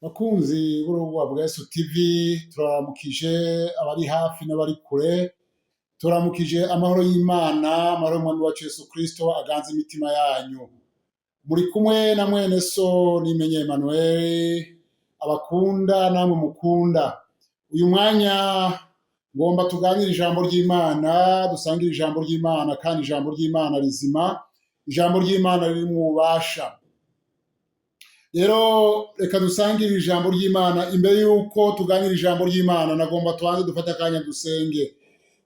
Bakunzi b'urubuga bwa Yesu TV, turaramukije abari hafi n'abari kure, turamukije amahoro y'Imana, amahoro y'Umwami wacu Yesu Kristo aganze imitima yanyu. Muri kumwe na mwene so Nimenye Emmanuel, abakunda namwe mukunda. Uyu mwanya ngomba tuganire ijambo ry'Imana, dusangire ijambo ry'Imana, kandi ijambo ry'Imana rizima, ijambo ry'Imana riri mu bubasha. Rero reka dusangire ijambo ry'Imana. Imbere yuko tuganira ijambo ry'Imana, nagomba tubanze dufate akanya dusenge.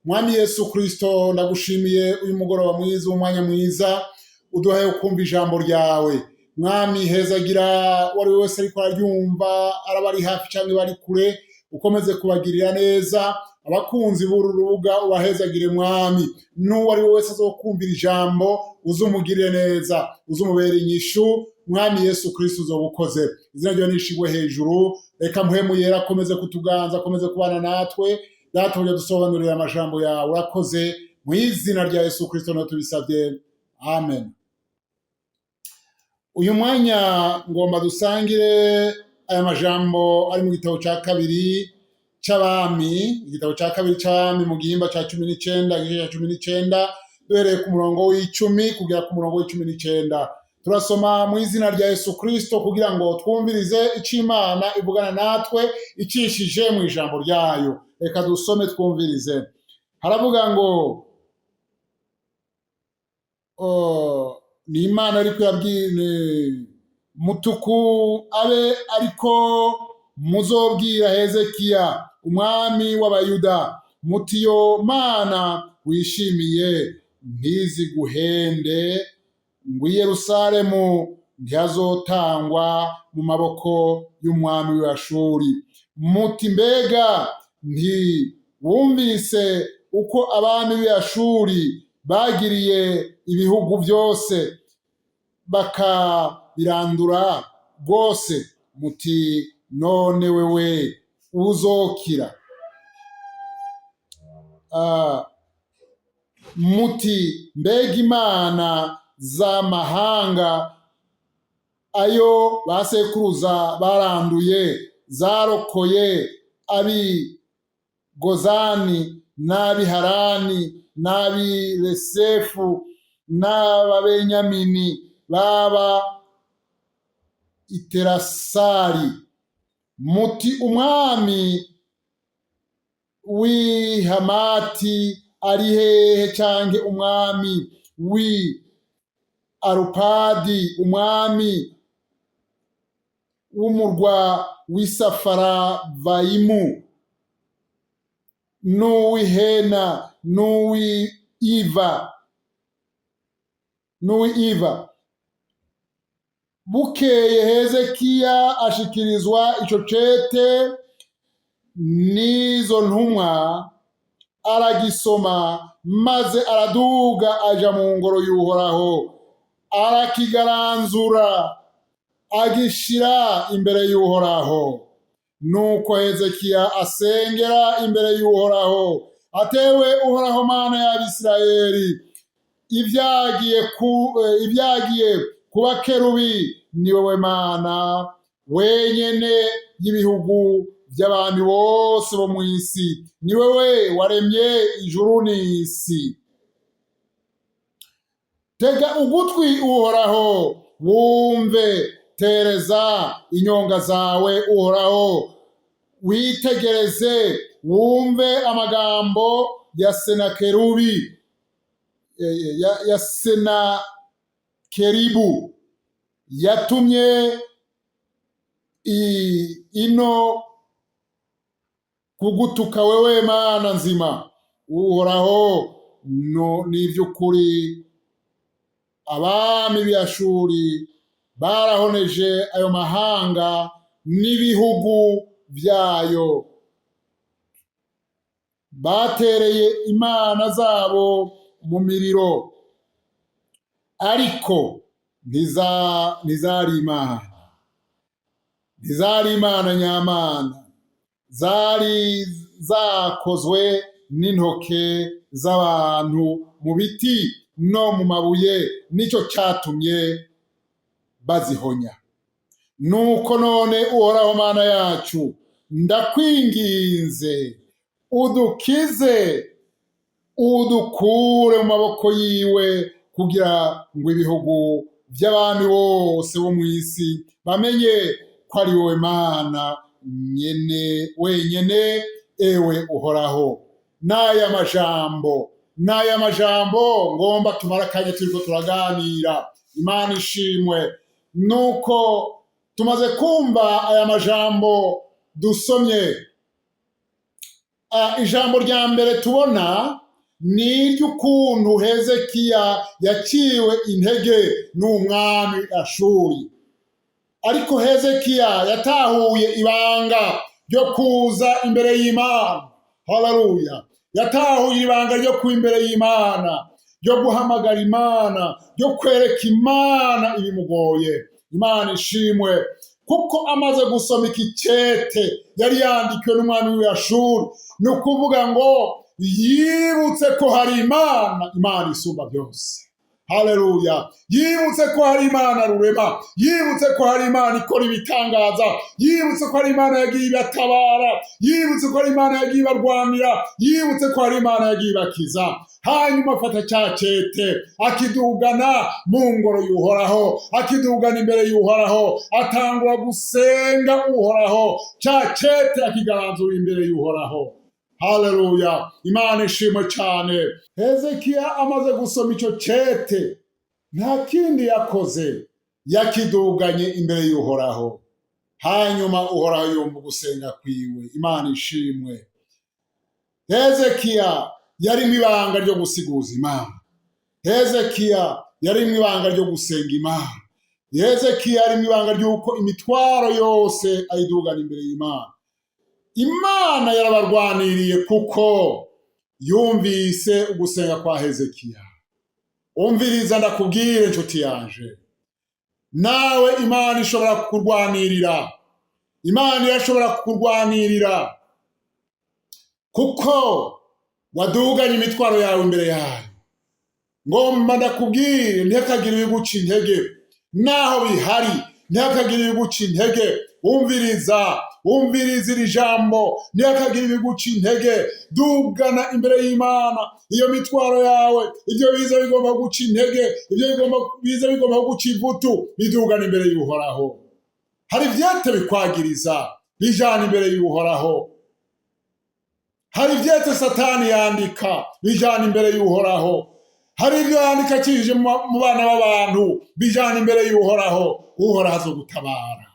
Mwami Yesu Kristo, ndagushimiye uyu mugoroba mwiza, umwanya mwiza uduhaye kumva ijambo ryawe. Mwami, hezagira wari wese ariko araryumva, araba ari hafi cyangwa bari kure, ukomeze kubagirira neza. Abakunzi b'uru rubuga ubahezagire Mwami, n'uwari wese azokumvira ijambo uzumugirire neza, uzumubere inyishu. Mwami Yesu Kristo uzobukoze, izina ryawe nishigwe hejuru. Reka mpwemu yera akomeze kutuganza, akomeze kubana natwe. Data ujya dusobanurira amajambo yawe, urakoze mu izina rya Yesu Kristo no tubisabye, amen. Uyu mwanya ngomba dusangire aya majambo ari mu gitabo cya kabiri c'abami, igitabo cya kabiri c'abami mu gihimba ca 19, igice ca 19, duhereye ku murongo w'icumi kugera ku murongo w'19. Turasoma mu izina rya Yesu Kristo kugira ngo twumvirize ico Imana ivugana natwe icishije mu ijambo ryayo. Reka dusome twumvirize. Haravuga ngo ni Imana ariko yabwire mutuku abe ariko muzobwira Hezekiya umwami w'Abayuda muti yo Mana wishimiye ntiziguhende, ngo Yerusalemu ntihazotangwa mu maboko y'umwami w'Ashuri. Muti mbega ntiwumvise uko abami b'Ashuri bagiriye ibihugu byose bakabirandura rwose? Muti none wewe uzokira. Muti mbega imana z'amahanga ayo basekuruza baranduye zarokoye ab'i Gozani n'ab'i Harani n'ab'i Resefu n'Ababenyamini baba Iterasari. Muti umwami w'i Hamati ari hehe, canke umwami w'i Arupadi, umwami w'umurwa w'i Safaravayimu n'uw'i Hena n'uw'i Iva. Bukeye Hezekiya ashikirizwa ico cete n'izo ntumwa, aragisoma maze araduga aja mu ngoro y'Uhoraho, arakigaranzura agishira imbere y'Uhoraho. Nuko Hezekiya asengera imbere y'Uhoraho, atewe Uhoraho Mana y'Abisirayeli, ivyagiye ku bakerubi ni wowe Mana wenyene y'ibihugu by'abantu bose bo mw'isi, ni wewe waremye ijuru n'isi. Tega ugutwi Uhoraho wumve, tereza inyonga zawe Uhoraho, witegereze wumve amagambo ya Senakeribu yatumye ino kugutuka wewe Mana nzima. Uhoraho ni ivy'ukuri abami b'Ashuri barahoneje ayo mahanga n'ibihugu vyayo, batereye imana zabo mu miriro, ariko ntizari imana nyamana, zari zakozwe n'intoke z'abantu mu biti no mu mabuye, nico catumye bazihonya. nuko none uhoraho mana yacu, ndakwinginze udukize, udukure mu maboko yiwe, kugira ngo ibihugu by'abami bose bo mu isi bamenye ko ari wowe Mana nyene wenyene, ewe uhoraho. N'aya majambo ngomba tumara akanya turiko turaganira. Imana ishimwe. Nuko tumaze kumva aya majambo dusomye, ijambo rya mbere tubona ni iry'ukuntu Hezekiya yaciwe intege n'umwami Ashuri. Ariko Hezekiya yatahuye ibanga ryo kuza imbere y'Imana. Haleluya! Yatahuye ibanga ryo kuba imbere y'Imana, ryo guhamagara Imana, ryo kwereka Imana ibimugoye. Imana ishimwe. Kuko amaze gusoma iki cete yari yandikiwe n'umwami w'Ashuri, ni ukuvuga ngo yibutse ko hari Imana isumba byose. Haleluya! Yibutse ko hari Imana rurema, yibutse ko hari Imana ikora ibitangaza, yibutse ko hari Imana yagiye ibatabara, yibutse ko hari Imana yagiye ibarwanira, yibutse ko hari Imana yagiye ibakiza. Hanyuma afata cya cete akidugana mu ngoro y'Uhoraho, akidugana imbere y'Uhoraho, atangura gusenga Uhoraho, cya cete akigaranzura imbere y'Uhoraho. Haleluya! Imana ishimwe cyane. Hezekiya amaze gusoma icyo cete, nta kindi yakoze, yakiduganye imbere y'Uhoraho. Hanyuma Uhoraho yumva gusenga kwiwe. Imana ishimwe. Hezekiya yari mu ibanga ryo gusiguza Imana. Hezekiya yari mu ibanga ryo gusenga Imana. Hezekiya yari mu ibanga ry'uko imitwaro yose ayidugana imbere y'Imana. Imana yarabarwaniriye kuko yumvise ugusenga kwa Hezekiya. Umviriza ndakubwire nshuti yanje, nawe Imana ishobora kukurwanirira. Imana irashobora kukurwanirira kuko waduganye imitwaro yawe imbere yayo. Ngomba ndakubwire, ntihakagire ibiguca intege. Naho bihari, ntihakagire ibiguca intege. Umviriza iri jambo, ntihakagire ibiguca intege. Dugana imbere y'Imana iyo mitwaro yawe, ibyo biza bigomba guca intege, ibyo biza bigomba guca ivutu, bidugana imbere y'Uhoraho. Hari ivyete bikwagiriza, bijana imbere y'Uhoraho. Hari ivyete Satani yandika, bijana imbere y'Uhoraho. Hari ibyo yandika akijije mu bana b'abantu, bijana imbere y'Uhoraho. Uhoraho azogutabara.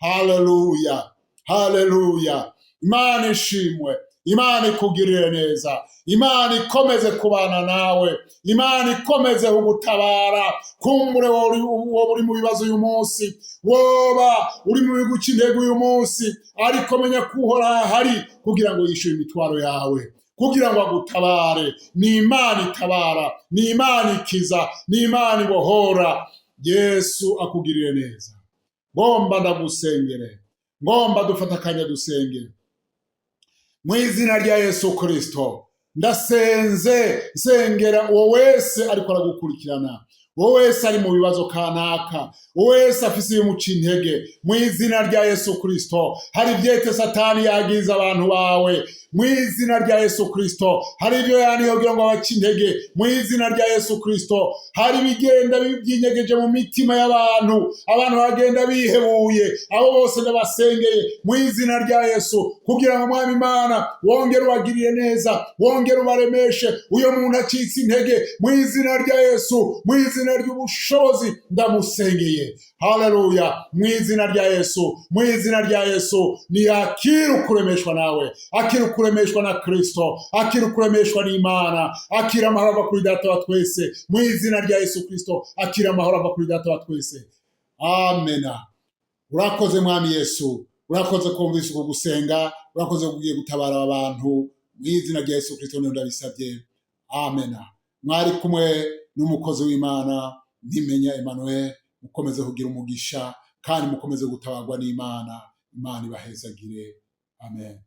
Haleluya! Haleluya! Imana ishimwe. Imana ikugirire neza. Imana ikomeze kubana nawe. Imana ikomeze kugutabara. Kumbure woba uri mu bibazo uyu munsi, woba uri mu biguca intege uyu munsi, ariko menya ko Uhoraho ahari kugira ngo yishyure imitwaro yawe, kugira ngo agutabare. Ni Imana itabara, ni Imana ikiza, ni Imana ibohora. Yesu akugirire neza. Ngomba ndagusengere, ngomba dufata akanya dusenge. Mu izina rya Yesu Kristo ndasenze, sengera uwo wese ariko aragukurikirana, uwo wese ari mu bibazo kanaka, uwo wese afise ibimuca intege. Mu izina rya Yesu Kristo, hari ivyete Satani yagize abantu bawe. Mu izina rya Yesu Kristo, hari ibyo yandika kugira ngo abace intege. Mu izina rya Yesu Kristo, hari ibigenda byinyegeje mu mitima y'abantu, abantu bagenda bihebuye. Abo bose ndabasengeye mu izina rya Yesu, kugira ngo Mwami Imana wongere ubagirire neza, wongere ubaremeshe uyo muntu acitse intege. Mu izina rya Yesu, mu izina ry'ubushobozi ndamusengeye. Haleluya! Mu izina rya Yesu, mu izina rya Yesu, niyakira ukuremeshwa nawe, akira kuremeshwa na Kristo, akira kuremeshwa n'Imana, akira amahoro ava kuri Data wa twese. Mu izina rya Yesu Kristo, akira amahoro ava kuri Data wa twese. Amena. Urakoze Mwami Yesu, urakoze kumvise uko gusenga, urakoze kugiye gutabara abantu. Mu izina rya Yesu Kristo niho ndabisabye. Amena. Mwari kumwe n'umukozi w'Imana Ntimenya Emmanuel. Mukomeze kugira umugisha kandi mukomeze gutabarwa n'Imana. Imana ibahezagire. Amen.